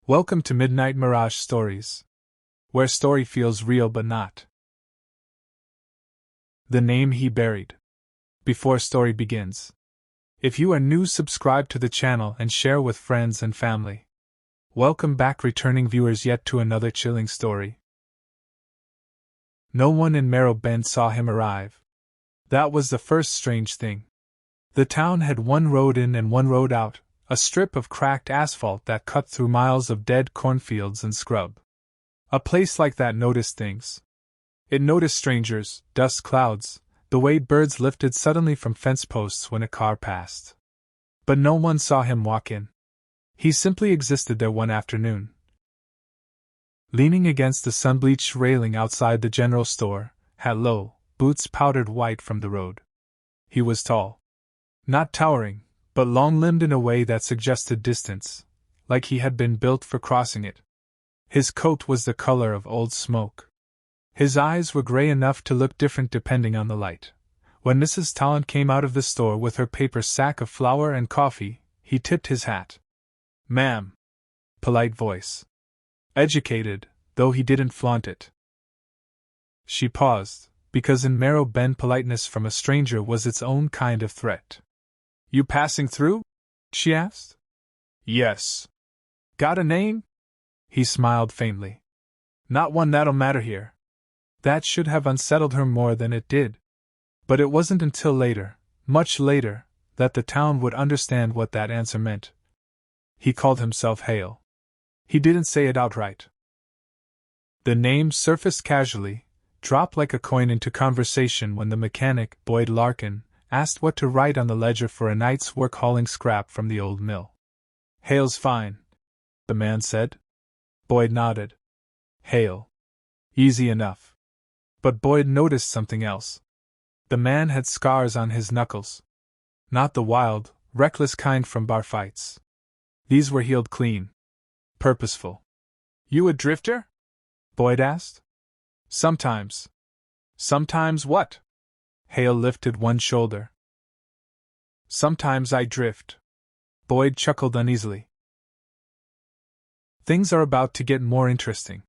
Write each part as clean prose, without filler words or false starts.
Welcome to Midnight Mirage Stories, where story feels real but not. The name he buried. Before story begins, if you are new, subscribe to the channel and share with friends and family. Welcome back, returning viewers, yet to another chilling story. No one in Marrow Bend saw him arrive. That was the first strange thing. The town had one road in and one road out, a strip of cracked asphalt that cut through miles of dead cornfields and scrub. A place like that noticed things. It noticed strangers, dust clouds, the way birds lifted suddenly from fence posts when a car passed. But no one saw him walk in. He simply existed there one afternoon. Leaning against the sun-bleached railing outside the general store, hat low, boots powdered white from the road. He was tall. Not towering, but long-limbed in a way that suggested distance, like he had been built for crossing it. His coat was the color of old smoke. His eyes were gray enough to look different depending on the light. When Mrs. Tallant came out of the store with her paper sack of flour and coffee, he tipped his hat. "Ma'am." Polite voice. Educated, though he didn't flaunt it. She paused, because in Marrow Bend politeness from a stranger was its own kind of threat. "You passing through?" she asked. "Yes." "Got a name?" He smiled faintly. "Not one that'll matter here." That should have unsettled her more than it did. But it wasn't until later, much later, that the town would understand what that answer meant. He called himself Hale. He didn't say it outright. The name surfaced casually, dropped like a coin into conversation when the mechanic, Boyd Larkin, asked what to write on the ledger for a night's work hauling scrap from the old mill. "Hale's fine," the man said. Boyd nodded. "Hale. Easy enough." But Boyd noticed something else. The man had scars on his knuckles. Not the wild, reckless kind from bar fights. These were healed clean. Purposeful. "You a drifter?" Boyd asked. "Sometimes." "Sometimes what?" Hale lifted one shoulder. "Sometimes I drift." Boyd chuckled uneasily. Things are about to get more interesting.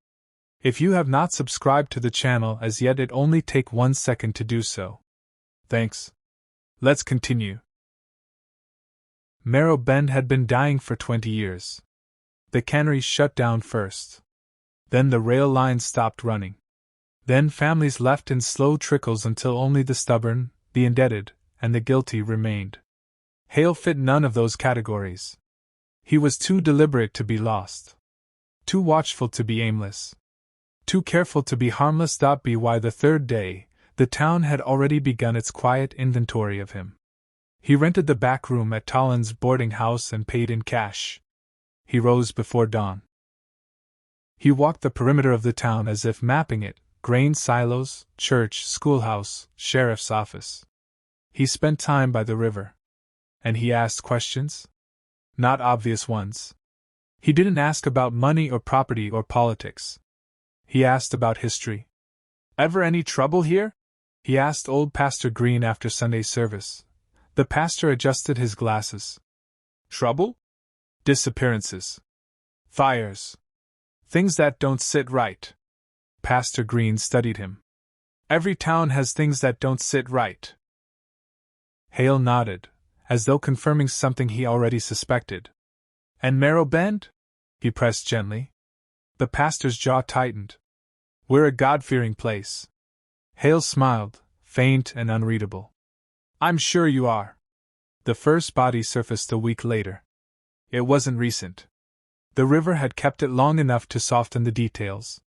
If you have not subscribed to the channel as yet, it only take 1 second to do so. Thanks. Let's continue. Marrow Bend had been dying for 20 years. The canneries shut down first. Then the rail lines stopped running. Then families left in slow trickles until only the stubborn, the indebted, and the guilty remained. Hale fit none of those categories. He was too deliberate to be lost. Too watchful to be aimless. Too careful to be harmless. By the third day, the town had already begun its quiet inventory of him. He rented the back room at Talland's boarding house and paid in cash. He rose before dawn. He walked the perimeter of the town as if mapping it: grain silos, church, schoolhouse, sheriff's office. He spent time by the river. And he asked questions? Not obvious ones. He didn't ask about money or property or politics. He asked about history. "Ever any trouble here?" he asked old Pastor Green after Sunday service. The pastor adjusted his glasses. "Trouble? Disappearances. Fires. Things that don't sit right." Pastor Green studied him. "Every town has things that don't sit right." Hale nodded, as though confirming something he already suspected. "And Marrow Bend?" he pressed gently. The pastor's jaw tightened. "We're a God-fearing place." Hale smiled, faint and unreadable. "I'm sure you are." The first body surfaced a week later. It wasn't recent. The river had kept it long enough to soften the details.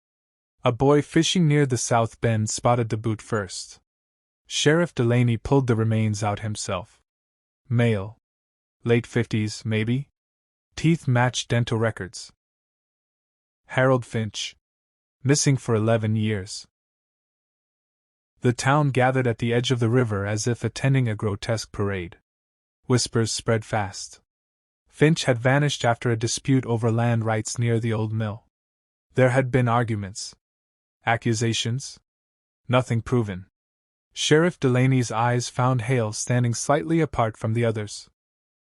A boy fishing near the South Bend spotted the boot first. Sheriff Delaney pulled the remains out himself. Male. Late 50s, maybe? Teeth matched dental records. Harold Finch. Missing for 11 years. The town gathered at the edge of the river as if attending a grotesque parade. Whispers spread fast. Finch had vanished after a dispute over land rights near the old mill. There had been arguments. Accusations? Nothing proven. Sheriff Delaney's eyes found Hale standing slightly apart from the others.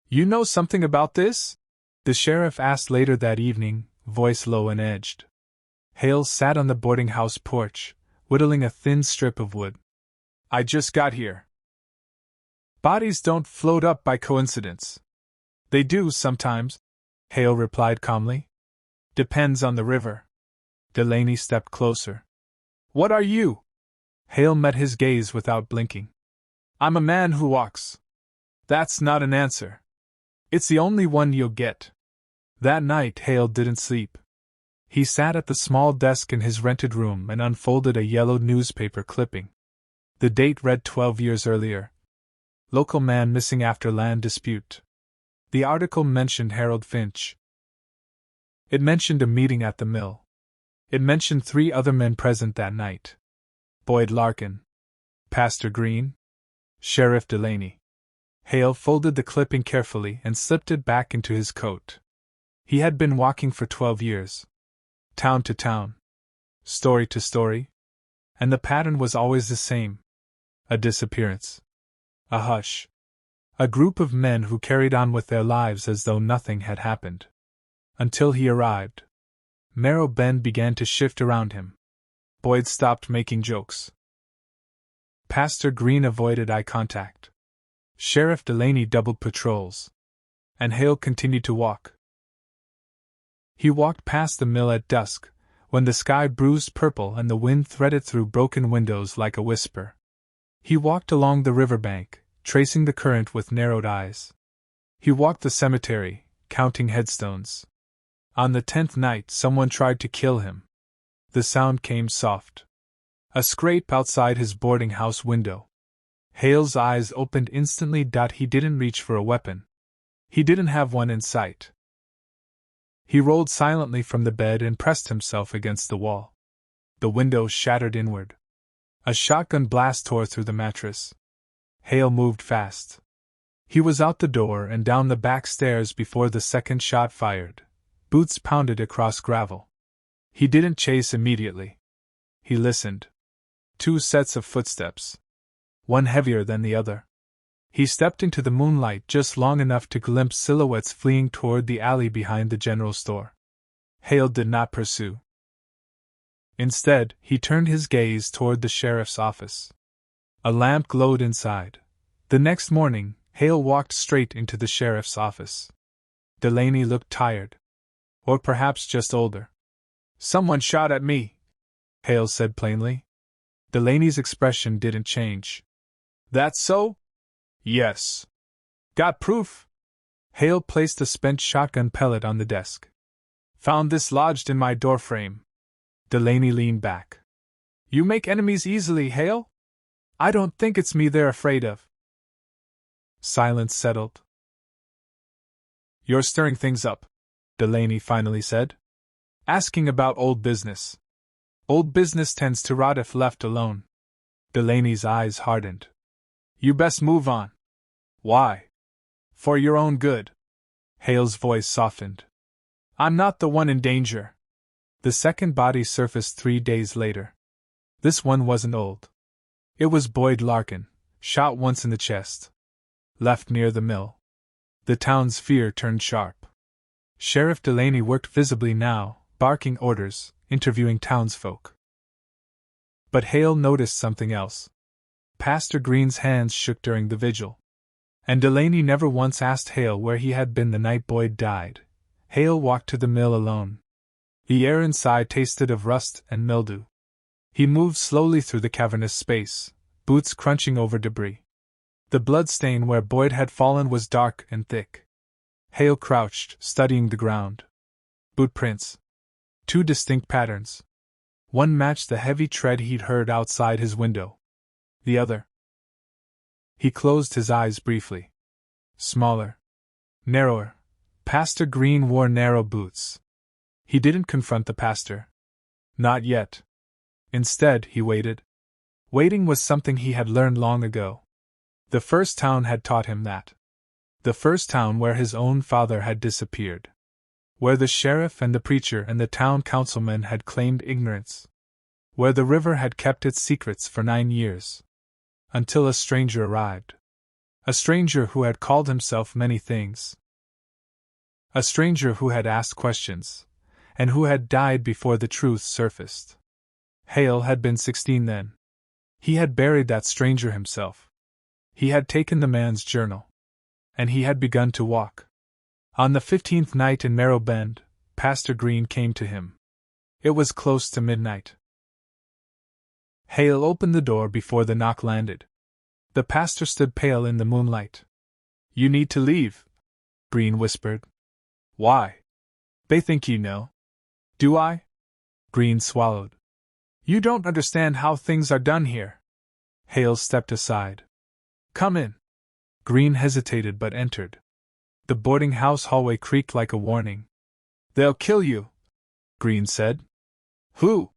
"You know something about this?" the sheriff asked later that evening, voice low and edged. Hale sat on the boarding house porch, whittling a thin strip of wood. I just got here. Bodies don't float up by coincidence. They do sometimes, Hale replied calmly. Depends on the river. Delaney stepped closer. What are you? Hale met his gaze without blinking. I'm a man who walks. That's not an answer. It's the only one you'll get. That night Hale didn't sleep. He sat at the small desk in his rented room and unfolded a yellowed newspaper clipping. The date read 12 years earlier. Local man missing after land dispute. The article mentioned Harold Finch. It mentioned a meeting at the mill. It mentioned 3 other men present that night. Boyd Larkin, Pastor Green, Sheriff Delaney. Hale folded the clipping carefully and slipped it back into his coat. He had been walking for 12 years. Town to town. Story to story. And the pattern was always the same. A disappearance. A hush. A group of men who carried on with their lives as though nothing had happened. Until he arrived. Marrow Bend began to shift around him. Boyd stopped making jokes. Pastor Green avoided eye contact. Sheriff Delaney doubled patrols. And Hale continued to walk. He walked past the mill at dusk, when the sky bruised purple and the wind threaded through broken windows like a whisper. He walked along the riverbank, tracing the current with narrowed eyes. He walked the cemetery, counting headstones. On the 10th night someone tried to kill him. The sound came soft. A scrape outside his boarding house window. Hale's eyes opened instantly. He didn't reach for a weapon. He didn't have one in sight. He rolled silently from the bed and pressed himself against the wall. The window shattered inward. A shotgun blast tore through the mattress. Hale moved fast. He was out the door and down the back stairs before the second shot fired. Boots pounded across gravel. He didn't chase immediately. He listened. 2 sets of footsteps. One heavier than the other. He stepped into the moonlight just long enough to glimpse silhouettes fleeing toward the alley behind the general store. Hale did not pursue. Instead, he turned his gaze toward the sheriff's office. A lamp glowed inside. The next morning, Hale walked straight into the sheriff's office. Delaney looked tired. Or perhaps just older. Someone shot at me, Hale said plainly. Delaney's expression didn't change. That so? Yes. Got proof? Hale placed a spent shotgun pellet on the desk. Found this lodged in my doorframe. Delaney leaned back. You make enemies easily, Hale? I don't think it's me they're afraid of. Silence settled. You're stirring things up, Delaney finally said. Asking about old business. Old business tends to rot if left alone. Delaney's eyes hardened. You best move on. Why? For your own good. Hale's voice softened. I'm not the one in danger. The second body surfaced 3 days later. This one wasn't old. It was Boyd Larkin, shot once in the chest. Left near the mill. The town's fear turned sharp. Sheriff Delaney worked visibly now, barking orders, interviewing townsfolk. But Hale noticed something else. Pastor Green's hands shook during the vigil. And Delaney never once asked Hale where he had been the night Boyd died. Hale walked to the mill alone. The air inside tasted of rust and mildew. He moved slowly through the cavernous space, boots crunching over debris. The bloodstain where Boyd had fallen was dark and thick. Hale crouched, studying the ground. Boot prints. 2 distinct patterns. One matched the heavy tread he'd heard outside his window. The other. He closed his eyes briefly. Smaller. Narrower. Pastor Green wore narrow boots. He didn't confront the pastor. Not yet. Instead, he waited. Waiting was something he had learned long ago. The first town had taught him that. The first town where his own father had disappeared. Where the sheriff and the preacher and the town councilman had claimed ignorance. Where the river had kept its secrets for 9 years. Until a stranger arrived. A stranger who had called himself many things. A stranger who had asked questions, and who had died before the truth surfaced. Hale had been 16 then. He had buried that stranger himself. He had taken the man's journal. And he had begun to walk. On the 15th night in Marrow Bend, Pastor Green came to him. It was close to midnight. Hale opened the door before the knock landed. The pastor stood pale in the moonlight. "You need to leave," Green whispered. "Why?" "They think you know." "Do I?" Green swallowed. "You don't understand how things are done here." Hale stepped aside. "Come in." Green hesitated but entered. The boarding house hallway creaked like a warning. "They'll kill you," Green said. "Who?"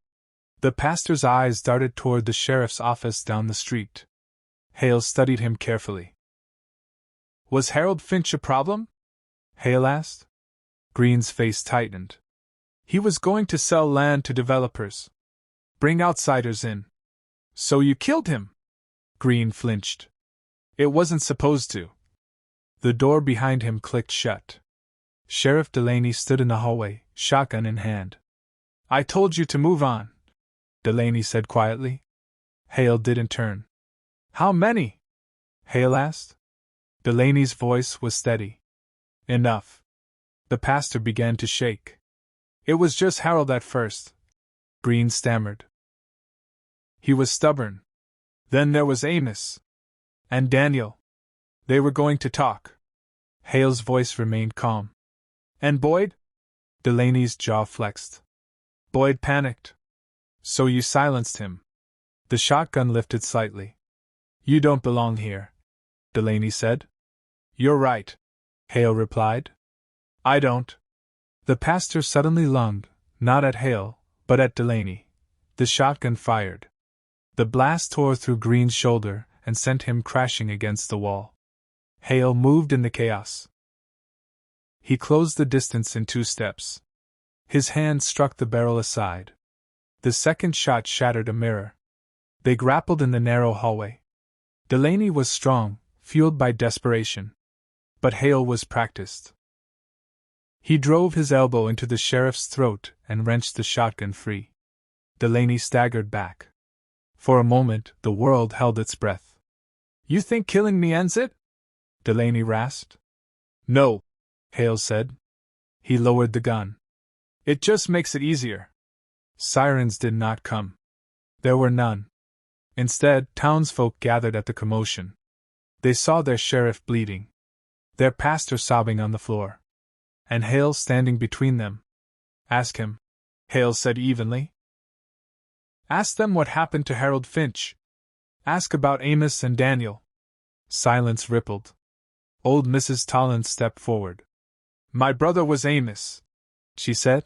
The pastor's eyes darted toward the sheriff's office down the street. Hale studied him carefully. "Was Harold Finch a problem?" Hale asked. Green's face tightened. "He was going to sell land to developers. Bring outsiders in." "So you killed him?" Green flinched. "It wasn't supposed to." The door behind him clicked shut. Sheriff Delaney stood in the hallway, shotgun in hand. "I told you to move on," Delaney said quietly. Hale didn't turn. "How many?" Hale asked. Delaney's voice was steady. "Enough." The pastor began to shake. "It was just Harold at first," Green stammered. "He was stubborn. Then there was Amos. And Daniel. They were going to talk." Hale's voice remained calm. "And Boyd?" Delaney's jaw flexed. "Boyd panicked. So you silenced him." The shotgun lifted slightly. "You don't belong here," Delaney said. "You're right," Hale replied. "I don't." The pastor suddenly lunged, not at Hale, but at Delaney. The shotgun fired. The blast tore through Green's shoulder and sent him crashing against the wall. Hale moved in the chaos. He closed the distance in 2 steps. His hand struck the barrel aside. The second shot shattered a mirror. They grappled in the narrow hallway. Delaney was strong, fueled by desperation. But Hale was practiced. He drove his elbow into the sheriff's throat and wrenched the shotgun free. Delaney staggered back. For a moment, the world held its breath. "You think killing me ends it?" Delaney rasped. "No," Hale said. He lowered the gun. "It just makes it easier." Sirens did not come. There were none. Instead, townsfolk gathered at the commotion. They saw their sheriff bleeding, their pastor sobbing on the floor, and Hale standing between them. "Ask him," Hale said evenly. "Ask them what happened to Harold Finch. Ask about Amos and Daniel." Silence rippled. Old Mrs. Tollins stepped forward. "My brother was Amos," she said.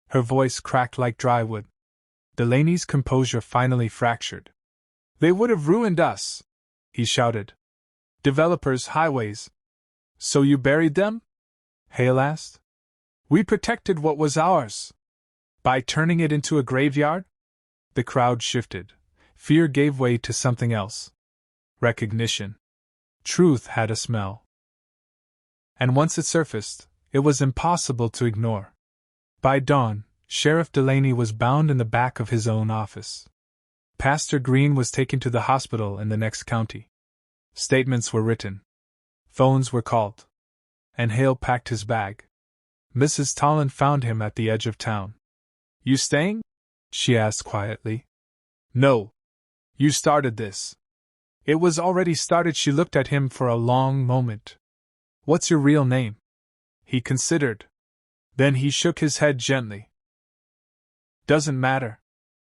Her voice cracked like dry wood. Delaney's composure finally fractured. "They would have ruined us," he shouted. "Developers, highways." "So you buried them?" Hale asked. "We protected what was ours." "By turning it into a graveyard?" The crowd shifted. Fear gave way to something else. Recognition. Truth had a smell. And once it surfaced, it was impossible to ignore. By dawn, Sheriff Delaney was bound in the back of his own office. Pastor Green was taken to the hospital in the next county. Statements were written. Phones were called. And Hale packed his bag. Mrs. Tollin found him at the edge of town. "You staying?" she asked quietly. "No. You started this." "It was already started." She looked at him for a long moment. "What's your real name?" He considered. Then he shook his head gently. "Doesn't matter."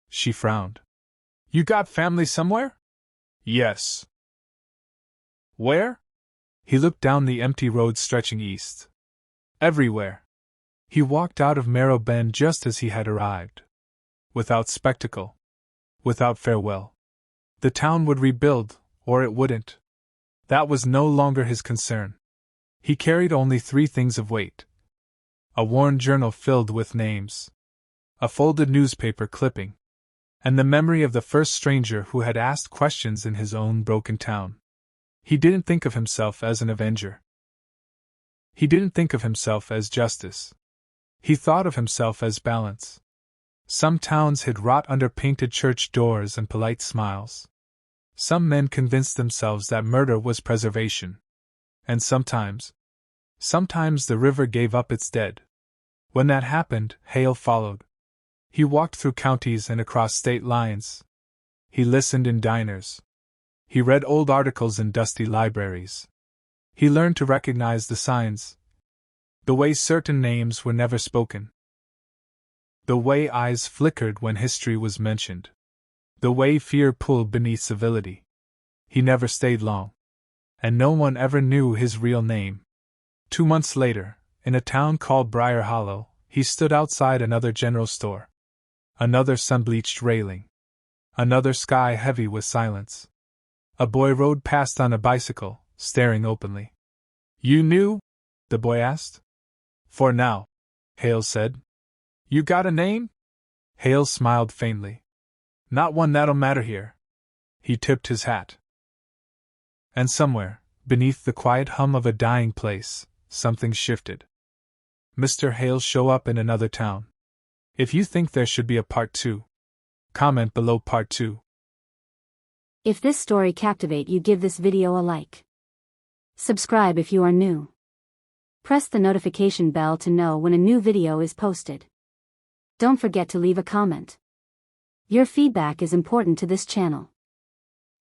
She frowned. "You got family somewhere?" "Yes." "Where?" He looked down the empty road stretching east. "Everywhere." He walked out of Marrow Bend just as he had arrived. Without spectacle. Without farewell. The town would rebuild, or it wouldn't. That was no longer his concern. He carried only 3 things of weight. A worn journal filled with names. A folded newspaper clipping. And the memory of the first stranger who had asked questions in his own broken town. He didn't think of himself as an avenger. He didn't think of himself as justice. He thought of himself as balance. Some towns hid rot under painted church doors and polite smiles. Some men convinced themselves that murder was preservation. And sometimes the river gave up its dead. When that happened, Hale followed. He walked through counties and across state lines. He listened in diners. He read old articles in dusty libraries. He learned to recognize the signs. The way certain names were never spoken. The way eyes flickered when history was mentioned. The way fear pulled beneath civility. He never stayed long. And no one ever knew his real name. 2 months later, in a town called Briar Hollow, he stood outside another general store. Another sun-bleached railing. Another sky heavy with silence. A boy rode past on a bicycle, staring openly. "You knew?" the boy asked. "For now," Hale said. "You got a name?" Hale smiled faintly. "Not one that'll matter here." He tipped his hat. And somewhere, beneath the quiet hum of a dying place, something shifted. Mr. Hale show up in another town. If you think there should be a part 2, comment below part 2. If this story captivate you, give this video a like. Subscribe if you are new. Press the notification bell to know when a new video is posted. Don't forget to leave a comment. Your feedback is important to this channel.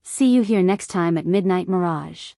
See you here next time at Midnight Mirage.